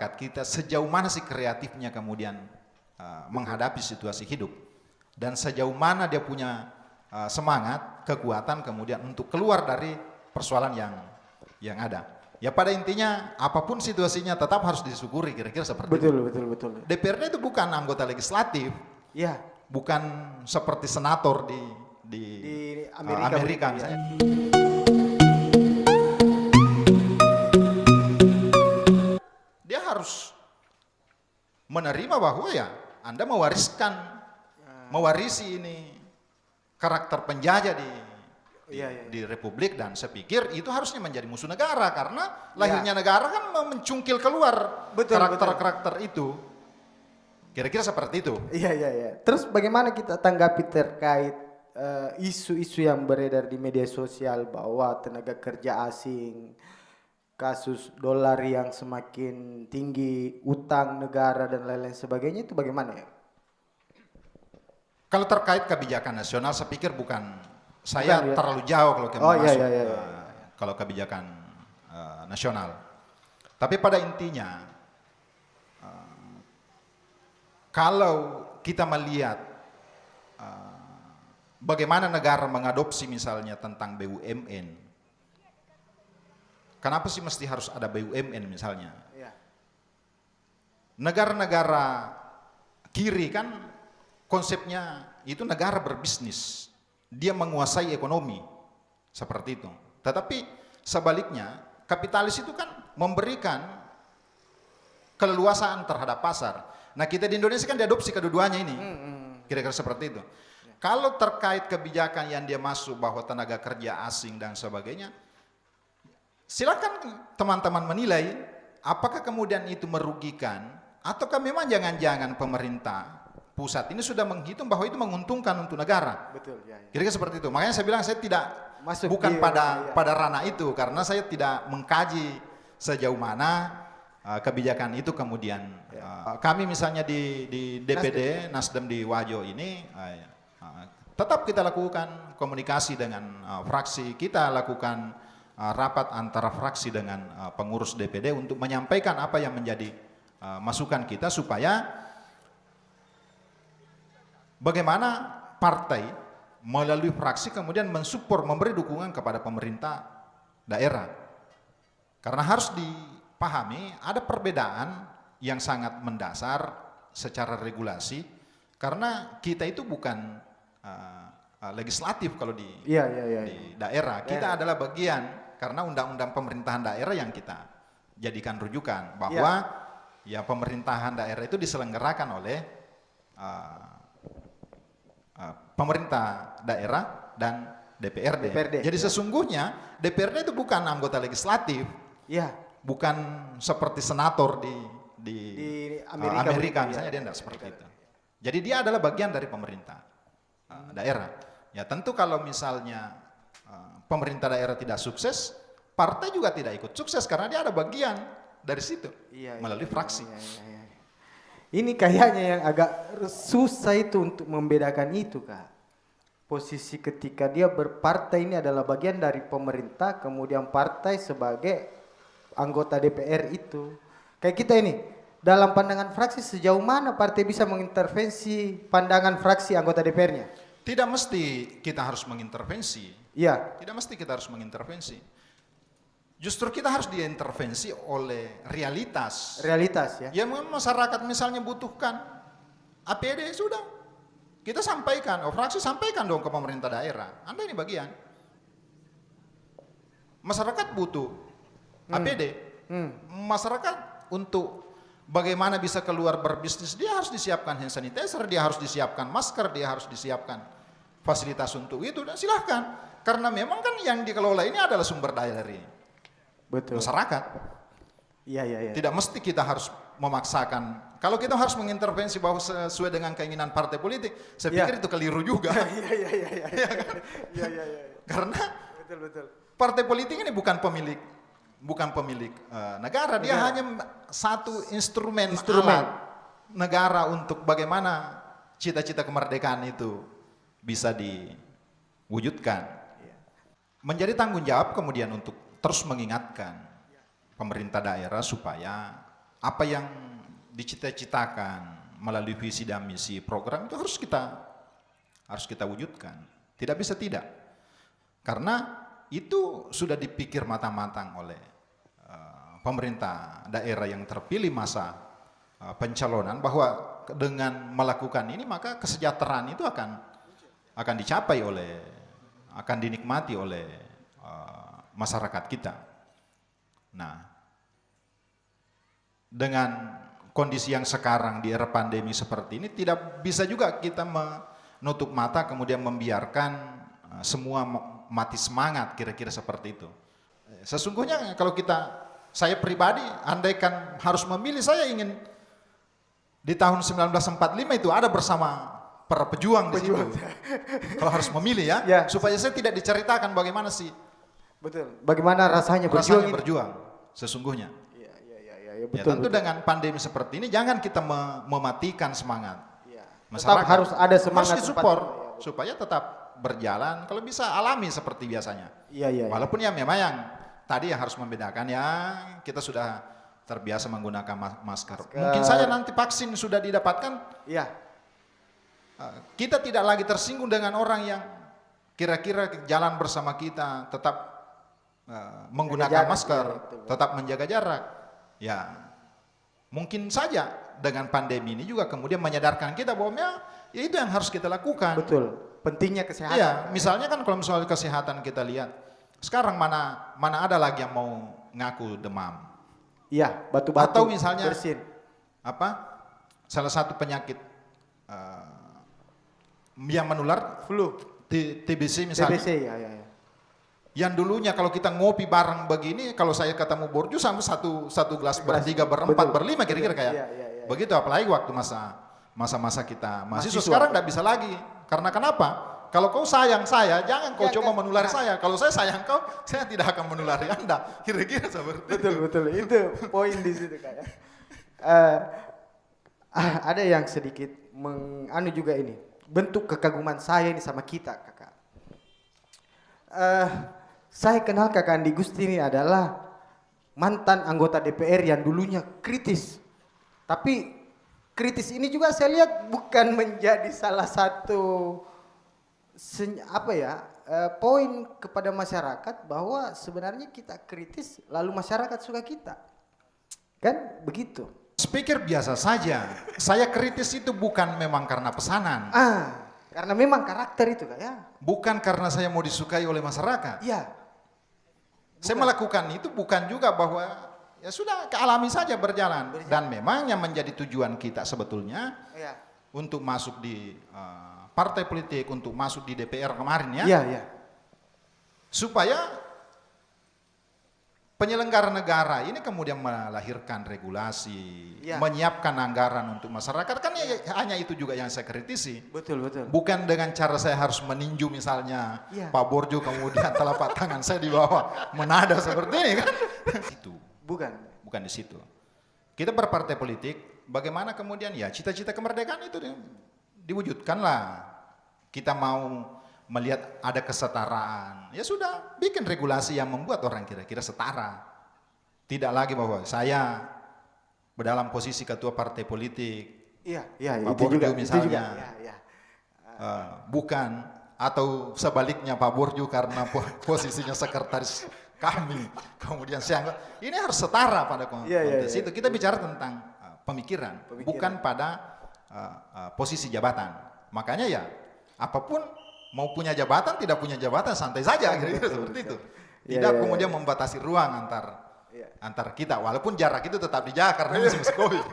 masyarakat kita sejauh mana sih kreatifnya kemudian menghadapi situasi hidup, dan sejauh mana dia punya semangat, kekuatan kemudian untuk keluar dari persoalan yang ada. Ya pada intinya apapun situasinya tetap harus disyukuri, kira-kira seperti itu. Betul. DPRD itu bukan anggota legislatif, Ya. bukan seperti senator di Amerika misalnya. Dia harus menerima bahwa ya Anda mewarisi ini karakter penjajah di Republik, dan saya pikir itu harusnya menjadi musuh negara karena lahirnya negara kan mencungkil keluar karakter-karakter itu. Kira-kira seperti itu. Iya. Terus bagaimana kita tanggapi terkait isu-isu yang beredar di media sosial bahwa tenaga kerja asing, kasus dolar yang semakin tinggi, utang negara dan lain-lain sebagainya, itu bagaimana ya? Kalau terkait kebijakan nasional, saya pikir saya terlalu jauh kalau masuk kalau kebijakan nasional. Tapi pada intinya, kalau kita melihat bagaimana negara mengadopsi misalnya tentang BUMN, kenapa sih mesti harus ada BUMN misalnya? Negara-negara kiri kan konsepnya itu negara berbisnis. Dia menguasai ekonomi, seperti itu. Tetapi sebaliknya, kapitalis itu kan memberikan keleluasaan terhadap pasar. Nah kita di Indonesia kan diadopsi kedua-duanya ini, kira-kira seperti itu. Kalau terkait kebijakan yang dia masuk bahwa tenaga kerja asing dan sebagainya, silakan teman-teman menilai apakah kemudian itu merugikan, ataukah memang jangan-jangan pemerintah pusat ini sudah menghitung bahwa itu menguntungkan untuk negara. Betul, ya. Kira-kira seperti itu. Makanya saya bilang saya tidak bukan pada ranah itu, karena saya tidak mengkaji sejauh mana kebijakan itu kemudian. Kami misalnya di DPD Nasdem di Wajo ini tetap kita lakukan komunikasi dengan fraksi, kita lakukan rapat antara fraksi dengan pengurus DPD untuk menyampaikan apa yang menjadi masukan kita supaya bagaimana partai melalui fraksi kemudian mensupport, memberi dukungan kepada pemerintah daerah. Karena harus dipahami ada perbedaan yang sangat mendasar secara regulasi, karena kita itu bukan legislatif kalau di daerah. Kita adalah bagian, karena undang-undang pemerintahan daerah yang kita jadikan rujukan bahwa ya pemerintahan daerah itu diselenggarakan oleh pemerintah daerah dan DPRD. Jadi sesungguhnya DPRD itu bukan anggota legislatif, bukan seperti senator di Amerika misalnya, dia tidak seperti itu. Jadi dia adalah bagian dari pemerintah daerah. Ya tentu kalau misalnya pemerintah daerah tidak sukses, partai juga tidak ikut sukses karena dia ada bagian dari situ melalui fraksi. Ini kayaknya yang agak susah itu untuk membedakan itu, Kak. Posisi ketika dia berpartai ini adalah bagian dari pemerintah, kemudian partai sebagai anggota DPR itu. Kayak kita ini, dalam pandangan fraksi sejauh mana partai bisa mengintervensi pandangan fraksi anggota DPR-nya? Tidak mesti kita harus mengintervensi. Tidak mesti kita harus mengintervensi. Justru kita harus diintervensi oleh realitas. Ya masyarakat misalnya butuhkan APD, sudah kita sampaikan, fraksi sampaikan dong ke pemerintah daerah. Anda ini bagian. Masyarakat butuh APD. Masyarakat untuk bagaimana bisa keluar berbisnis, dia harus disiapkan hand sanitizer, dia harus disiapkan masker, dia harus disiapkan fasilitas untuk itu, dan silahkan. Karena memang kan yang dikelola ini adalah sumber daya dari masyarakat. Tidak mesti kita harus memaksakan. Kalau kita harus mengintervensi bahwa sesuai dengan keinginan partai politik, saya pikir itu keliru juga. Karena partai politik ini bukan pemilik negara, dia hanya satu instrumen alat negara untuk bagaimana cita-cita kemerdekaan itu bisa diwujudkan. Menjadi tanggung jawab kemudian untuk terus mengingatkan pemerintah daerah supaya apa yang dicita-citakan melalui visi dan misi program itu harus kita wujudkan. Tidak bisa tidak. Karena itu sudah dipikir matang-matang oleh pemerintah daerah yang terpilih masa pencalonan, bahwa dengan melakukan ini maka kesejahteraan itu akan dicapai akan dinikmati oleh masyarakat kita. Nah, dengan kondisi yang sekarang di era pandemi seperti ini, tidak bisa juga kita menutup mata kemudian membiarkan semua mati semangat, kira-kira seperti itu. Sesungguhnya kalau saya pribadi, andaikan harus memilih, saya ingin di tahun 1945 itu ada bersama para pejuang di situ. Kalau harus memilih ya, supaya saya tidak diceritakan bagaimana sih. Betul. Bagaimana rasanya berjuang sesungguhnya. Ya, Ya, betul, tentu betul. dengan pandemi seperti ini jangan kita mematikan semangat Tetap masyarakat. harus ada semangat, harus disupport supaya tetap berjalan, kalau bisa alami seperti biasanya. Iya. Walaupun ya memang yang tadi yang harus membedakan ya, kita sudah terbiasa menggunakan masker. Mungkin saja nanti vaksin sudah didapatkan, kita tidak lagi tersinggung dengan orang yang kira-kira jalan bersama kita tetap menggunakan masker, tetap menjaga jarak. Ya, mungkin saja dengan pandemi ini juga kemudian menyadarkan kita bahwa ya itu yang harus kita lakukan. Betul, pentingnya kesehatan. Iya, misalnya kan kalau misalnya kesehatan kita lihat, sekarang mana ada lagi yang mau ngaku demam. Iya, batu-batu. Atau misalnya bersin. Salah satu penyakit yang menular, flu, TBC misalnya. TBC, ya. Yang dulunya kalau kita ngopi bareng begini, kalau saya ketemu Borju sama satu gelas bertiga, berempat, berlima kira-kira kayak begitu. Apalagi waktu masa-masa kita mahasiswa. Sekarang tidak bisa lagi. Karena kenapa? Kalau kau sayang saya, jangan kau coba menulari saya. Kalau saya sayang kau, saya tidak akan menulari Anda. Kira-kira seperti itu. Betul. Itu poin di situ kayak. Ada yang sedikit juga ini. Bentuk kekaguman saya ini sama kita, Kakak. Saya kenal Kakak Andi Gusti ini adalah mantan anggota DPR yang dulunya kritis. Tapi kritis ini juga saya lihat bukan menjadi salah satu poin kepada masyarakat bahwa sebenarnya kita kritis lalu masyarakat suka kita. Kan begitu. Speaker biasa saja. Saya kritis itu bukan memang karena pesanan. Karena memang karakter itu Kak ya. Bukan karena saya mau disukai oleh masyarakat. Iya. Saya melakukan itu bukan juga bahwa ya sudah alami saja berjalan. Dan memang yang menjadi tujuan kita sebetulnya untuk masuk di partai politik, untuk masuk di DPR kemarin ya. Iya. Supaya penyelenggara negara ini kemudian melahirkan regulasi, menyiapkan anggaran untuk masyarakat, kan hanya itu juga yang saya kritisi. Betul. Bukan dengan cara saya harus meninju misalnya Pak Borjo kemudian telapak tangan saya di bawah menada seperti ini kan. Itu. Bukan di situ. Kita berpartai politik, bagaimana kemudian ya cita-cita kemerdekaan itu diwujudkanlah. Kita mau melihat ada kesetaraan, ya sudah bikin regulasi yang membuat orang kira-kira setara. Tidak lagi bahwa saya dalam posisi ketua partai politik, Pak Borjo misalnya, bukan, atau sebaliknya Pak Borjo karena posisinya sekretaris kami, kemudian saya anggap ini harus setara pada konteks itu. Kita bicara tentang pemikiran, bukan pada posisi jabatan. Makanya ya apapun, mau punya jabatan, tidak punya jabatan, santai saja, kira-kira seperti itu. Tidak kemudian membatasi ruang antar kita, walaupun jarak itu tetap dijaga karena musim COVID.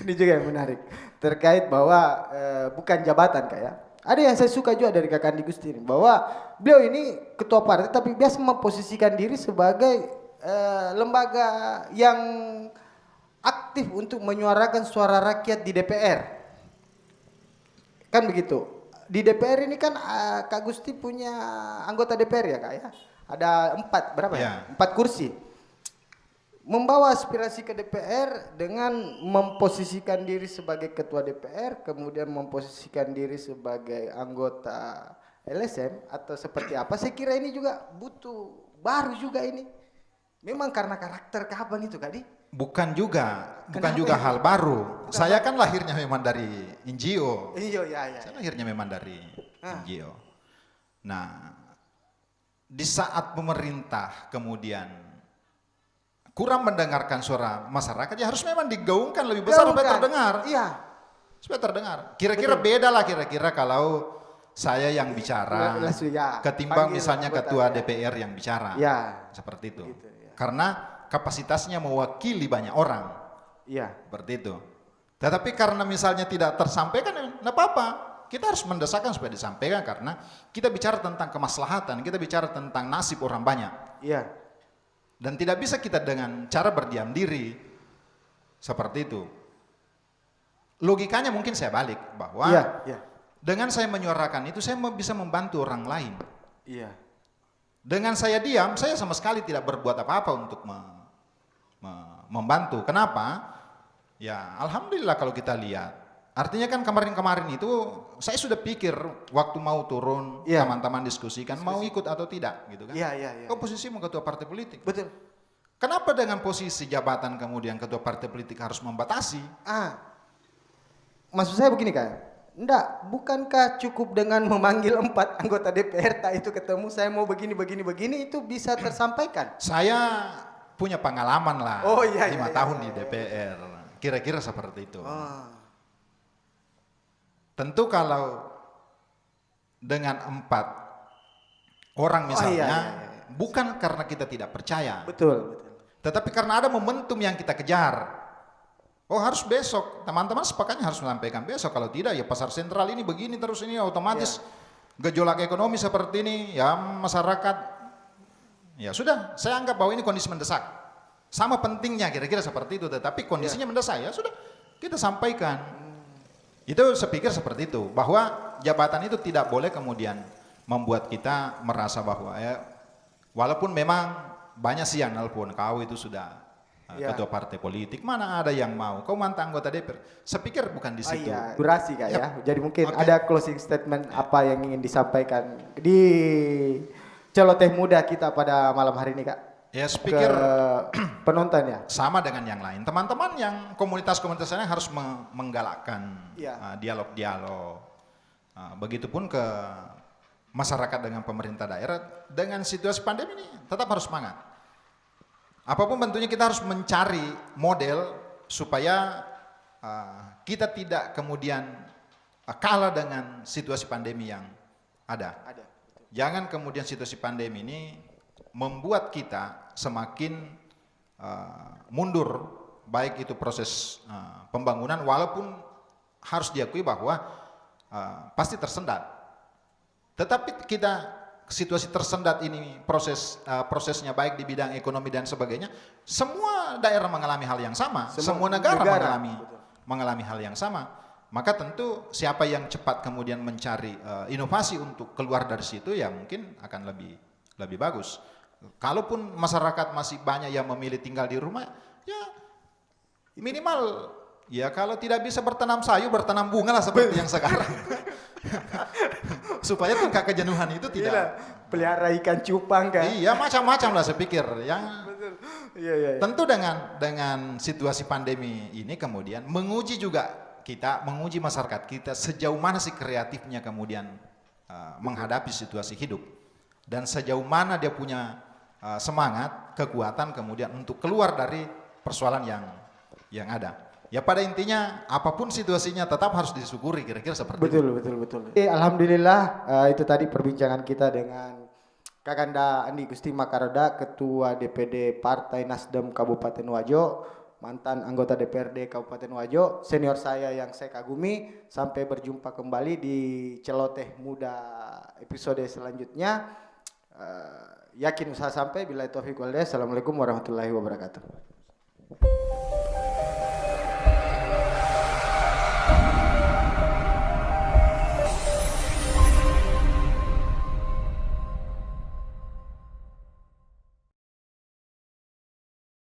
Ini juga yang menarik, terkait bahwa bukan jabatan Kak ya. Ada yang saya suka juga dari Kakak Andi Gusti ini, bahwa beliau ini ketua partai tapi biasa memposisikan diri sebagai lembaga yang aktif untuk menyuarakan suara rakyat di DPR. Kan begitu. Di DPR ini kan Kak Gusti punya anggota DPR ya Kak ya. Ada 4, berapa ya? 4 kursi. Membawa aspirasi ke DPR dengan memposisikan diri sebagai ketua DPR, kemudian memposisikan diri sebagai anggota LSM atau seperti apa. Saya kira ini juga butuh baru juga ini. Memang karena karakter kapan itu Kak Di? bukan Kenapa juga itu? hal baru. Saya kan lahirnya memang dari NGO. Iya, ya, ya. Saya lahirnya memang dari Ah. NGO. Nah, di saat pemerintah kemudian kurang mendengarkan suara masyarakat, ya harus memang digaungkan lebih besar supaya Gaungkan. terdengar. Iya. Supaya terdengar. Kira-kira beda lah kira-kira kalau saya yang bicara Langsung ya, ketimbang panggil misalnya anggota ketua ya. DPR yang bicara. Ya. Seperti itu. Gitu, ya. Karena kapasitasnya mewakili banyak orang. Iya. Seperti itu. Tetapi karena misalnya tidak tersampaikan, tidak apa-apa. Kita harus mendesakkan supaya disampaikan karena kita bicara tentang kemaslahatan, kita bicara tentang nasib orang banyak. Iya. Dan tidak bisa kita dengan cara berdiam diri. Seperti itu. Logikanya mungkin saya balik bahwa Iya, iya. dengan saya menyuarakan itu saya bisa membantu orang lain. Iya. Dengan saya diam, saya sama sekali tidak berbuat apa-apa untuk membantu. Kenapa? Ya, alhamdulillah kalau kita lihat. Artinya kan kemarin-kemarin itu saya sudah pikir waktu mau turun, Iya. teman-teman diskusikan mau ikut atau tidak, gitu kan? Iya, iya, iya. Kau posisimu ketua partai politik. Betul. Kenapa dengan posisi jabatan kemudian ketua partai politik harus membatasi? Maksud saya begini kan, enggak, bukankah cukup dengan memanggil 4 anggota DPR tak itu ketemu, saya mau begini itu bisa tersampaikan? Saya punya pengalaman lah, Oh, iya, 5 iya, tahun iya, di iya. DPR, kira-kira seperti itu. Oh. Tentu kalau dengan 4 orang misalnya, iya, iya. bukan karena kita tidak percaya, Betul, betul. tetapi karena ada momentum yang kita kejar. Oh harus besok, teman-teman sepakatnya harus menyampaikan besok, kalau tidak ya pasar sentral ini begini terus ini otomatis gejolak ekonomi seperti ini, ya masyarakat, ya sudah, saya anggap bahwa ini kondisi mendesak. Sama pentingnya kira-kira seperti itu, tetapi kondisinya mendesak, ya sudah kita sampaikan. Itu saya pikir seperti itu, bahwa jabatan itu tidak boleh kemudian membuat kita merasa bahwa ya, walaupun memang banyak sih yang nelpon, kau itu sudah ketua partai politik, mana ada yang mau, kau mantan anggota DPR. Saya pikir bukan di situ. Iya, durasi Kak ya. Jadi mungkin Oke. ada closing statement apa yang ingin disampaikan di celoteh muda kita pada malam hari ini Kak? Ya, saya Ke pikir penonton ya. sama dengan yang lain. Teman-teman yang komunitas-komunitas lain harus menggalakkan Iya. dialog-dialog. Begitupun ke masyarakat dengan pemerintah daerah, dengan situasi pandemi ini tetap harus semangat. Apapun bentuknya kita harus mencari model supaya kita tidak kemudian kalah dengan situasi pandemi yang ada. Jangan kemudian situasi pandemi ini membuat kita semakin mundur, baik itu proses pembangunan, walaupun harus diakui bahwa pasti tersendat. Tetapi kita situasi tersendat ini prosesnya baik di bidang ekonomi dan sebagainya, semua daerah mengalami hal yang sama, semua negara mengalami hal yang sama. Maka tentu siapa yang cepat kemudian mencari inovasi untuk keluar dari situ ya mungkin akan lebih bagus. Kalaupun masyarakat masih banyak yang memilih tinggal di rumah, ya minimal ya kalau tidak bisa bertanam sayur, bertanam bunga lah seperti yang sekarang. Supaya tingkat kejenuhan itu tidak. Pelihara ikan cupang kan? Iya, macam-macam lah saya pikir. Yang Iya. tentu dengan situasi pandemi ini kemudian menguji juga kita, menguji masyarakat kita sejauh mana sih kreatifnya kemudian menghadapi situasi hidup dan sejauh mana dia punya semangat, kekuatan kemudian untuk keluar dari persoalan yang ada. Ya pada intinya apapun situasinya tetap harus disyukuri, kira-kira seperti itu. Betul. Alhamdulillah itu tadi perbincangan kita dengan Kakanda Andi Gusti Makaroda, Ketua DPD Partai Nasdem Kabupaten Wajo, mantan anggota DPRD Kabupaten Wajo, senior saya yang saya kagumi. Sampai berjumpa kembali di Celoteh Muda episode selanjutnya. Yakin usaha sampai. Billahi taufiq wal hidayah. Assalamualaikum warahmatullahi wabarakatuh.